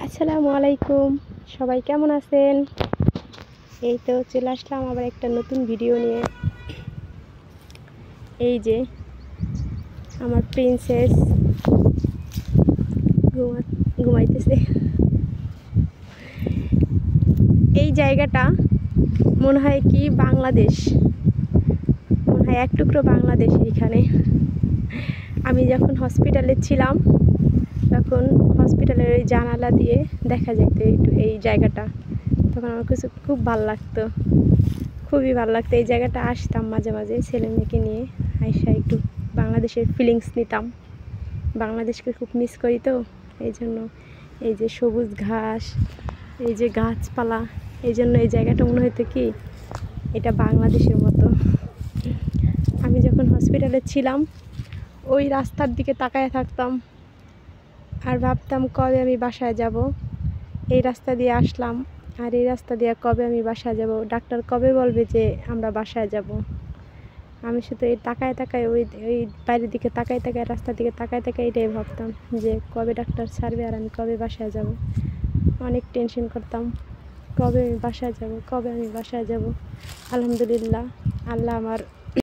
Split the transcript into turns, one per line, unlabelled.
আসসালামু আলাইকুম, সবাই কেমন আছেন? এই তো চলে আসলাম আবার একটা নতুন ভিডিও নিয়ে। এই যে আমার প্রিন্সেস ঘুমাইতেছে। এই জায়গাটা মনে হয় কি বাংলাদেশ, মনে হয় এক টুকরো বাংলাদেশ। এইখানে আমি যখন হসপিটালে ছিলাম তখন হসপিটালের ওই জানালা দিয়ে দেখা যেত একটু এই জায়গাটা। তখন আমার কিছু খুব ভালো লাগতো, খুবই ভালো লাগতো। এই জায়গাটা আসতাম মাঝে মাঝে ছেলে মেয়েকে নিয়ে, আইসা একটু বাংলাদেশের ফিলিংস নিতাম। বাংলাদেশকে খুব মিস করি তো, এই জন্য এই যে সবুজ ঘাস, এই যে গাছপালা, এই জন্য এই জায়গাটা মনে হতো কি এটা বাংলাদেশের মতো। আমি যখন হসপিটালে ছিলাম ওই রাস্তার দিকে তাকায় থাকতাম আর ভাবতাম কবে আমি বাসায় যাব। এই রাস্তা দিয়ে আসলাম আর এই রাস্তা দিয়ে কবে আমি বাসায় যাব, ডাক্তার কবে বলবে যে আমরা বাসায় যাব। আমি শুধু এই তাকায় তাকায় ওই ওই বাইরের দিকে তাকায় তাকায়, রাস্তার দিকে তাকায় তাকায় এটাই ভাবতাম যে কবে ডাক্তার ছাড়বে আর আমি কবে বাসায় যাব। অনেক টেনশন করতাম কবে আমি বাসায় যাব, কবে আমি বাসায় যাব। আলহামদুলিল্লাহ, আল্লাহ আমার